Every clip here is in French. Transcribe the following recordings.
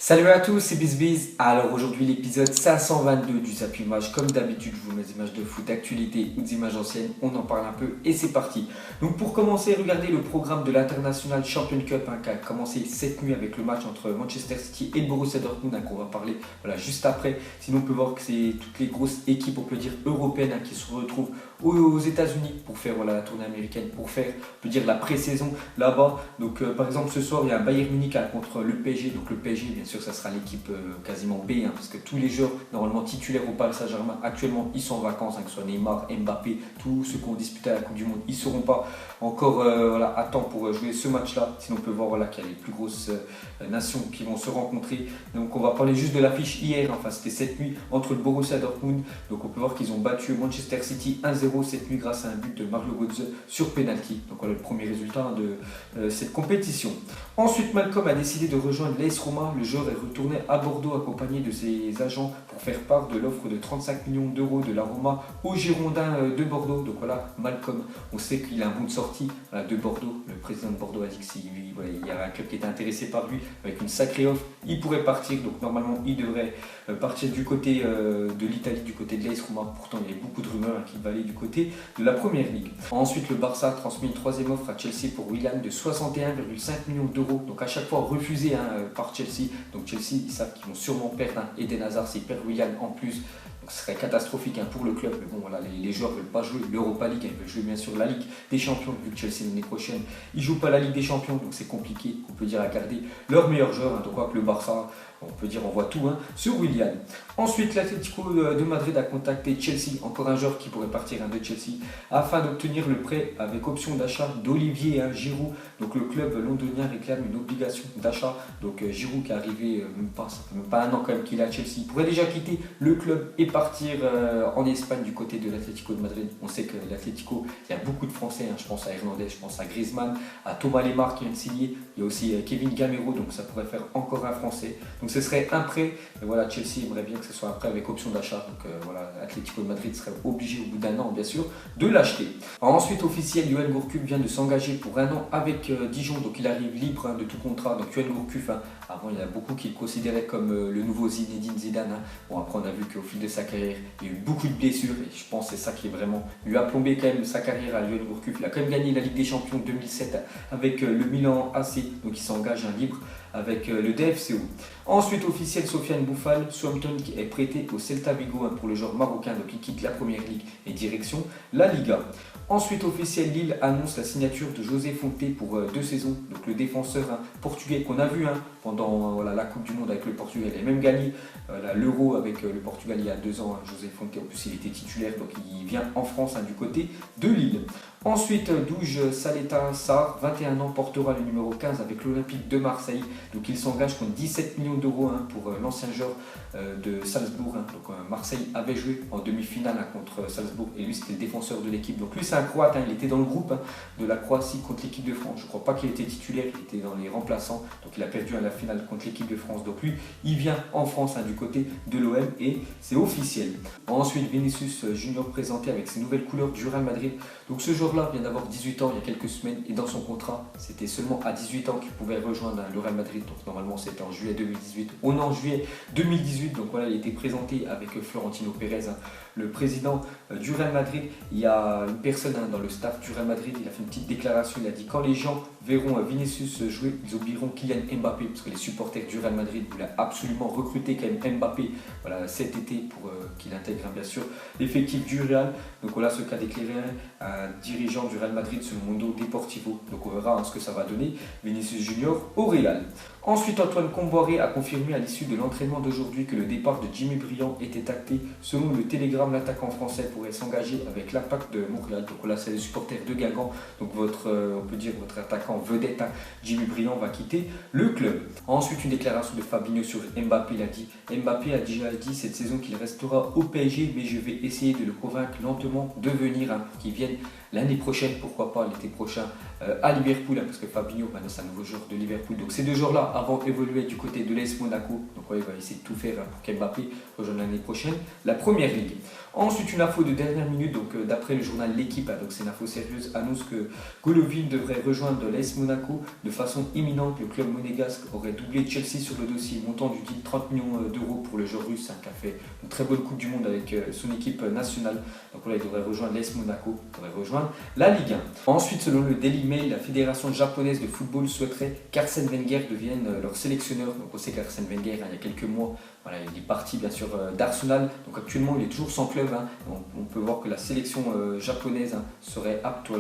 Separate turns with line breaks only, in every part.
Salut à tous, c'est BizBiz. Alors aujourd'hui l'épisode 522 du Zapping Match. Comme d'habitude, je vous mets des images de foot d'actualité ou des images anciennes. On en parle un peu et c'est parti. Donc pour commencer, regardez le programme de l'International Champion Cup qui a commencé cette nuit avec le match entre Manchester City et le Borussia Dortmund qu'on va parler juste après. Sinon on peut voir que c'est toutes les grosses équipes, on peut dire européennes, qui se retrouvent aux États-Unis pour faire la tournée américaine, pour faire, on peut dire, la pré-saison là-bas. Donc par exemple ce soir il y a un Bayern Munich contre le PSG. Donc le PSG bien sûr ça sera l'équipe quasiment B, parce que tous les joueurs normalement titulaires au Paris Saint-Germain actuellement ils sont en vacances, que ce soit Neymar, Mbappé, tous ceux qui ont disputé à la Coupe du Monde, ils ne seront pas encore à temps pour jouer ce match-là. Sinon on peut voir qu'il y a les plus grosses nations qui vont se rencontrer. Donc on va parler juste de l'affiche hier, c'était cette nuit entre le Borussia Dortmund. Donc on peut voir qu'ils ont battu Manchester City 1-0 cette nuit grâce à un but de Mario Götze sur penalty. Donc voilà le premier résultat de cette compétition. Ensuite Malcolm a décidé de rejoindre l'AS Roma. Le joueur est retourné à Bordeaux accompagné de ses agents pour faire part de l'offre de 35 millions d'euros de la Roma aux Girondins de Bordeaux. Donc voilà, Malcolm, on sait qu'il a un bon de sortie de Bordeaux. Le président de Bordeaux a dit que s'il y avait un club qui était intéressé par lui avec une sacrée offre, il pourrait partir. Donc normalement, il devrait partir du côté de l'Italie, du côté de l'AS Roma. Pourtant, il y a beaucoup de rumeurs qu'il va aller du côté de la Première Ligue. Ensuite, le Barça a transmis une troisième offre à Chelsea pour Willian de 61,5 millions d'euros. Donc à chaque fois refusé par Chelsea. Donc Chelsea, ils savent qu'ils vont sûrement perdre Eden Hazard s'ils perdent Willian en plus. Donc ce serait catastrophique pour le club. Mais bon, voilà, les joueurs ne veulent pas jouer l'Europa League, ils veulent jouer bien sûr la Ligue des Champions. Vu que Chelsea l'année prochaine, ils ne jouent pas la Ligue des Champions, donc c'est compliqué, on peut dire, à garder leurs meilleurs joueurs. Donc quoi que le Barça, on peut dire, on voit tout sur Willian. Ensuite, l'Atlético de Madrid a contacté Chelsea, encore un joueur qui pourrait partir de Chelsea, afin d'obtenir le prêt avec option d'achat d'Olivier Giroud. Donc le club londonien réclame une obligation d'achat. Donc Giroud qui est arrivé, ça fait même pas un an quand même qu'il est à Chelsea, il pourrait déjà quitter le club et partir en Espagne du côté de l'Atlético de Madrid. On sait que l'Atlético, il y a beaucoup de Français, je pense à Hernandez, je pense à Griezmann, à Thomas Lemar qui vient de signer, il y a aussi Kevin Gamero, donc ça pourrait faire encore un Français. Donc ce serait un prêt, et voilà, Chelsea aimerait bien que ce soit un prêt avec option d'achat. Donc voilà, l'Atlético de Madrid serait obligé au bout d'un an bien sûr de l'acheter. Ensuite officiel, Yoann Gourcuff vient de s'engager pour un an avec Dijon, donc il arrive libre de tout contrat. Donc Yoann Gourcuff, avant il y en a beaucoup qui le considéraient comme le nouveau Zinedine Zidane. Bon après on a vu qu'au fil de sa carrière il y a eu beaucoup de blessures et je pense que c'est ça qui est vraiment lui a plombé quand même sa carrière à Yoann Gourcuff. Il a quand même gagné la Ligue des Champions 2007 avec le Milan AC, donc il s'engage libre avec le DFCO. Ensuite officiel, Sofiane Bouffal, Southampton qui est prêté au Celta Vigo pour le joueur marocain, donc il quitte la Première Ligue et direction la Liga. Ensuite officiel, Lille annonce la signature de José Fonte pour 2 saisons, donc le défenseur portugais qu'on a vu pendant la Coupe du Monde avec le Portugal, il a même gagné l'Euro avec le Portugal il y a 2 ans. José Fonte, en plus il était titulaire, donc il vient en France du côté de Lille. Ensuite, Douge Saleta Sarr, 21 ans, portera le numéro 15 avec l'Olympique de Marseille. Donc il s'engage contre 17 millions d'euros pour l'ancien joueur de Salzbourg. Donc Marseille avait joué en demi-finale contre Salzbourg et lui c'était le défenseur de l'équipe. Donc lui c'est un Croate, il était dans le groupe de la Croatie contre l'équipe de France. Je ne crois pas qu'il était titulaire, il était dans les remplaçants. Donc il a perdu à la finale contre l'équipe de France. Donc lui, il vient en France du côté de l'OM et c'est officiel. Ensuite, Vinicius Junior présenté avec ses nouvelles couleurs du Real Madrid. Donc ce joueur-là vient d'avoir 18 ans il y a quelques semaines et dans son contrat, c'était seulement à 18 ans qu'il pouvait rejoindre le Real Madrid. Donc normalement c'était en juillet 2018. On est en juillet 2018, donc voilà, il a été présenté avec Florentino Pérez, le président du Real Madrid. Il y a une personne dans le staff du Real Madrid, il a fait une petite déclaration, il a dit: quand les gens verront Vinicius jouer, ils oublieront Kylian Mbappé, parce que les supporters du Real Madrid voulaient absolument recruter quand même Mbappé cet été pour qu'il intègre bien sûr l'effectif du Real. Donc voilà ce qu'a déclaré un dirigeant du Real Madrid sur le Mundo Deportivo. Donc on verra ce que ça va donner, Vinicius Junior au Real. Ensuite, Antoine Comboiré a confirmé à l'issue de l'entraînement d'aujourd'hui que le départ de Jimmy Briand était acté. Selon le Télégramme, l'attaquant français pourrait s'engager avec l'Impact de Montréal. Donc là, c'est les supporters de Guingamp. Donc on peut dire votre attaquant vedette, Jimmy Briand, va quitter le club. Ensuite, une déclaration de Fabinho sur Mbappé. Il a dit: Mbappé a déjà dit cette saison qu'il restera au PSG, mais je vais essayer de le convaincre lentement de venir, qu'il vienne l'année prochaine, pourquoi pas l'été prochain à Liverpool, parce que Fabinho, maintenant c'est un nouveau joueur de Liverpool. Donc ces deux joueurs-là avant évoluer du côté de l'AS Monaco. Donc ouais, il va essayer de tout faire pour qu'Mbappé rejoigne l'année prochaine la Première Ligue. Ensuite, une info de dernière minute, donc d'après le journal L'Équipe, donc c'est une info sérieuse, annonce que Golovin devrait rejoindre l'AS Monaco de façon imminente. Le club monégasque aurait doublé Chelsea sur le dossier, montant du deal 30 millions d'euros pour le joueur russe, qui a fait une très bonne Coupe du Monde avec son équipe nationale. Donc là, il devrait rejoindre l'AS Monaco, il devrait rejoindre la Ligue 1. Ensuite, selon le Daily Mail, la fédération japonaise de football souhaiterait qu'Arsène Wenger devienne leur sélectionneur. Donc on sait qu'Arsène Wenger, il y a quelques mois, voilà, il est parti bien sûr d'Arsenal, donc actuellement il est toujours sans club. On peut voir que la sélection japonaise serait apte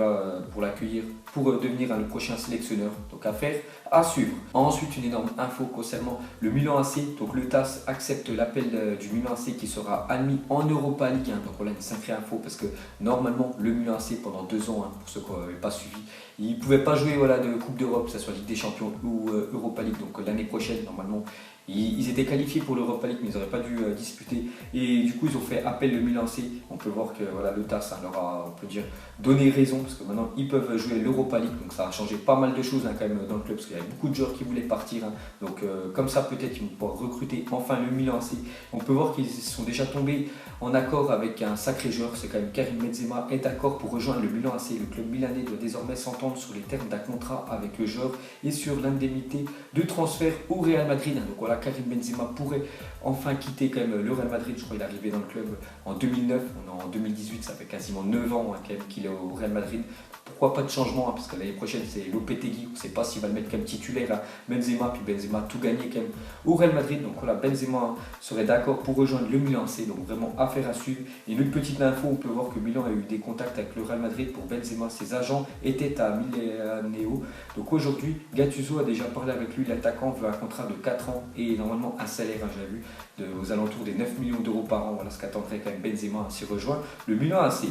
pour l'accueillir, pour devenir le prochain sélectionneur. Donc affaire à suivre. Ensuite, une énorme info concernant le Milan AC. Donc le TAS accepte l'appel du Milan AC qui sera admis en Europa League. Donc voilà une sacrée info parce que normalement le Milan AC pendant 2 ans, pour ceux qui n'avaient pas suivi, il ne pouvait pas jouer de Coupe d'Europe, que ce soit Ligue des Champions ou Europa League. Donc l'année prochaine, normalement, ils étaient qualifiés pour l'Europa League, mais ils n'auraient pas dû disputer. Et du coup, ils ont fait appel le Milan AC. On peut voir que le TAS leur a, on peut dire, donné raison, parce que maintenant, ils peuvent jouer l'Europa League. Donc ça a changé pas mal de choses quand même dans le club, parce qu'il y avait beaucoup de joueurs qui voulaient partir. Donc comme ça, peut-être, ils vont pouvoir recruter enfin le Milan AC. On peut voir qu'ils sont déjà tombés en accord avec un sacré joueur. C'est quand même Karim Benzema est d'accord pour rejoindre le Milan AC. Le club milanais doit désormais s'entendre sur les termes d'un contrat avec le joueur et sur l'indemnité de transfert au Real Madrid. Donc voilà, Karim Benzema pourrait enfin quitter quand même le Real Madrid. Je crois qu'il est arrivé dans le club en 2009. On est en 2018, ça fait quasiment 9 ans quand même qu'il est au Real Madrid. Pourquoi pas de changement, parce que l'année prochaine c'est Lopetegui, on ne sait pas s'il va le mettre comme titulaire Benzema, puis Benzema a tout gagné quand même au Real Madrid. Donc voilà, Benzema serait d'accord pour rejoindre le Milan AC, donc vraiment affaire à suivre. Et une petite info, on peut voir que Milan a eu des contacts avec le Real Madrid pour Benzema. Ses agents étaient à Milaneo. Donc aujourd'hui, Gattuso a déjà parlé avec lui. L'attaquant veut un contrat de 4 ans et normalement un salaire, j'ai vu, aux alentours des 9 millions d'euros par an. Voilà ce qu'attendrait quand même Benzema s'il rejoint le Milan AC.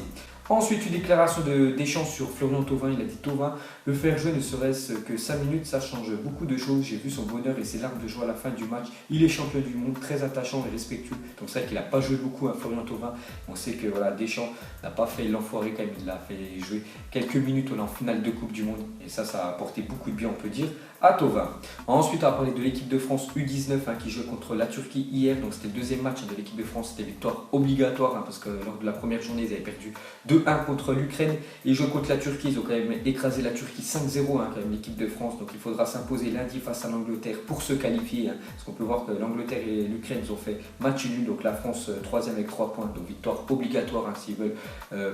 Ensuite, une déclaration de Deschamps sur Florian Thauvin. Il a dit: Thauvin, le faire jouer ne serait-ce que 5 minutes, ça change beaucoup de choses. J'ai vu son bonheur et ses larmes de joie à la fin du match. Il est champion du monde, très attachant et respectueux. Donc c'est vrai qu'il n'a pas joué beaucoup à Florian Thauvin. On sait que Deschamps n'a pas fait l'enfoiré quand même. Il l'a fait jouer quelques minutes en finale de Coupe du Monde. Et ça a apporté beaucoup de bien, on peut dire, à Thauvin. Ensuite, on va parler de l'équipe de France U19 qui jouait contre la Turquie hier. Donc c'était le deuxième match de l'équipe de France. C'était victoire obligatoire parce que lors de la première journée, ils avaient perdu 2-1 contre l'Ukraine. Et jouent contre la Turquie. Ils ont quand même écrasé la Turquie 5-0 quand même, l'équipe de France. Donc il faudra s'imposer lundi face à l'Angleterre pour se qualifier. Parce qu'on peut voir que l'Angleterre et l'Ukraine ont fait match nul. Donc la France 3e avec 3 points. Donc victoire obligatoire s'ils veulent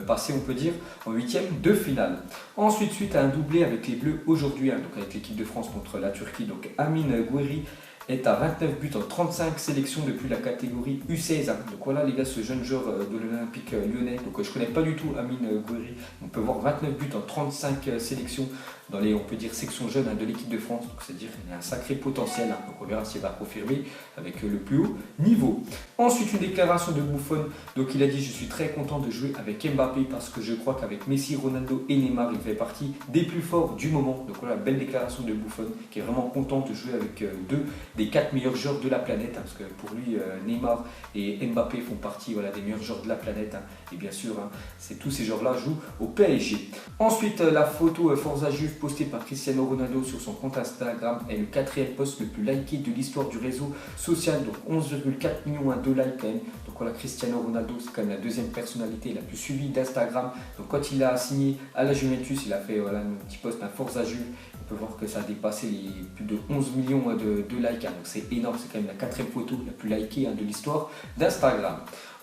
passer, on peut dire, en 8e de finale. Ensuite, suite à un doublé avec les Bleus aujourd'hui, donc avec l'équipe de France contre la Turquie. Donc Amine Gouiri est à 29 buts en 35 sélections depuis la catégorie U16. Donc voilà les gars, ce jeune joueur de l'Olympique lyonnais. Donc je ne connais pas du tout Amine Gouiri. On peut voir 29 buts en 35 sélections dans les, on peut dire, sections jeunes de l'équipe de France. Donc c'est-à-dire qu'il y a un sacré potentiel. Donc on verra s'il va confirmer avec le plus haut niveau. Ensuite, une déclaration de Buffon. Donc il a dit: je suis très content de jouer avec Mbappé parce que je crois qu'avec Messi, Ronaldo et Neymar, il fait partie des plus forts du moment. Donc voilà, belle déclaration de Buffon qui est vraiment content de jouer avec deux des 4 meilleurs joueurs de la planète. Parce que pour lui, Neymar et Mbappé font partie des meilleurs joueurs de la planète. Et bien sûr, c'est tous ces joueurs-là jouent au PSG. Ensuite, la photo Forza Juve postée par Cristiano Ronaldo sur son compte Instagram est le 4e post le plus liké de l'histoire du réseau social. Donc 11,4 millions de likes quand même. Donc voilà, Cristiano Ronaldo, c'est quand même la 2e personnalité la plus suivie d'Instagram. Donc quand il a signé à la Juventus, il a fait un petit post, un Forza Juve. On peut voir que ça a dépassé les plus de 11 millions de likes. Donc c'est énorme, c'est quand même la 4e photo la plus likée de l'histoire d'Instagram.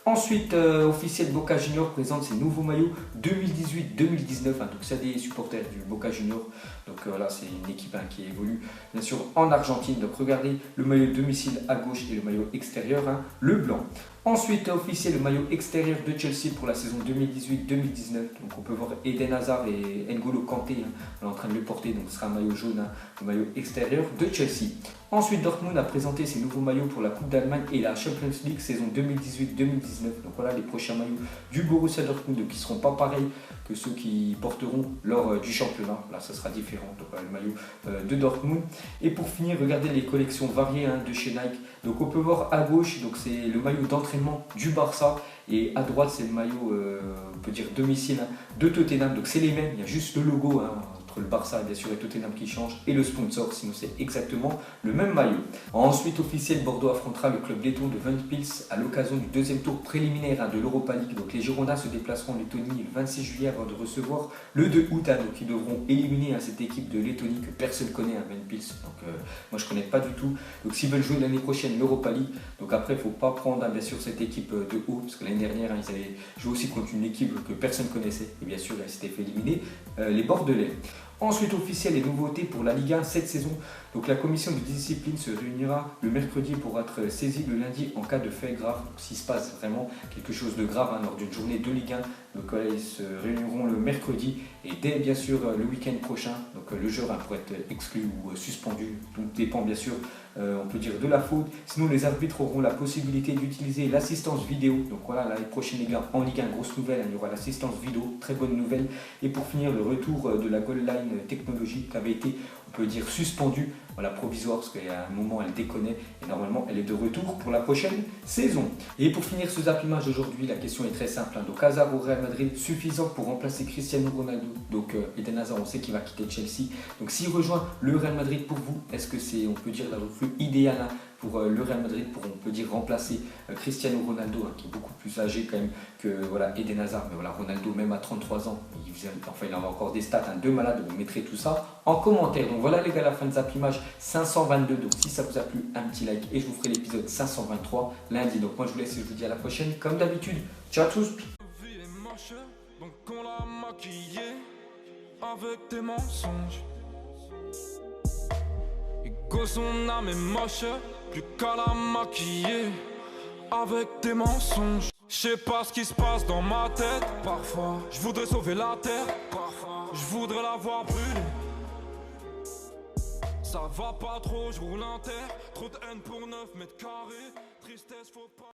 Ensuite, officiel Boca Junior présente ses nouveaux maillots 2018-2019. Donc c'est des supporters du Boca Junior. Donc voilà, c'est une équipe qui évolue bien sûr en Argentine. Donc regardez le maillot domicile à gauche et le maillot extérieur, le blanc. Ensuite, officiel le maillot extérieur de Chelsea pour la saison 2018-2019. Donc on peut voir Eden Hazard et N'Golo Kanté, on est en train de le porter. Donc ce sera un maillot jaune, le maillot extérieur de Chelsea. Ensuite, Dortmund a présenté ses nouveaux maillots pour la Coupe d'Allemagne et la Champions League saison 2018-2019. Donc voilà les prochains maillots du Borussia Dortmund qui ne seront pas pareils que ceux qui porteront lors du championnat. Là, ça sera différent. Donc voilà, le maillot de Dortmund. Et pour finir, regardez les collections variées de chez Nike. Donc on peut voir à gauche, donc c'est le maillot d'entraînement du Barça. Et à droite, c'est le maillot, on peut dire domicile de Tottenham. Donc c'est les mêmes, il y a juste le logo. entre le Barça bien sûr et Tottenham qui change et le sponsor, sinon c'est exactement le même maillot. Ensuite officiel, Bordeaux affrontera le club letton de Ventspils à l'occasion du deuxième tour préliminaire de l'Europa League. Donc les Girondins se déplaceront en Lettonie le 26 juillet avant de recevoir le 2 août. Donc ils devront éliminer cette équipe de Lettonie que personne connaît, Ventspils. Donc moi je connais pas du tout. Donc s'ils veulent jouer l'année prochaine l'Europa League, donc après il faut pas prendre bien sûr cette équipe de haut, parce que l'année dernière ils avaient joué aussi contre une équipe que personne connaissait et bien sûr ils s'étaient fait éliminer, les Bordelais. Ensuite officiel et nouveautés pour la Ligue 1 cette saison. Donc la commission de discipline se réunira le mercredi pour être saisie le lundi en cas de fait grave. Donc s'il se passe vraiment quelque chose de grave lors d'une journée de Ligue 1, donc ils se réuniront le mercredi et dès bien sûr le week-end prochain. Donc le joueur pourrait être exclu ou suspendu. Donc dépend bien sûr on peut dire de la faute. Sinon les arbitres auront la possibilité d'utiliser l'assistance vidéo. Donc voilà, l'année prochaine les gars, en Ligue 1, grosse nouvelle, il y aura l'assistance vidéo, très bonne nouvelle. Et pour finir, le retour de la goal line technologique qui avait été, on peut dire, suspendue, voilà, provisoire, parce qu'à un moment elle déconnait et normalement elle est de retour pour la prochaine saison. Et pour finir ce zappimage aujourd'hui, la question est très simple. Donc Hazard au Real Madrid, suffisant pour remplacer Cristiano Ronaldo. Donc Eden Hazard, on sait qu'il va quitter Chelsea. Donc s'il rejoint le Real Madrid pour vous, est-ce que c'est, on peut dire, la recrue idéale pour le Real Madrid pour, on peut dire, remplacer Cristiano Ronaldo, qui est beaucoup plus âgé quand même que voilà, Eden Hazard. Mais voilà, Ronaldo, même à 33 ans, il a encore des stats de malade. Vous mettrez tout ça en commentaire. Donc voilà les gars, la fin de zappimage 522. Donc si ça vous a plu, un petit like et je vous ferai l'épisode 523 lundi. Donc moi je vous laisse et je vous dis à la prochaine comme d'habitude. Ciao à tous.
Donc on l'a maquillé avec des mensonges. Ego son âme est moche, plus qu'à la maquiller avec des mensonges. Je sais pas ce qui se passe dans ma tête. Parfois, je voudrais sauver la terre. Parfois, je voudrais la voir brûler. Ça va pas trop, je roule en terre. Trop de haine pour 9 mètres carrés. Tristesse, faut pas.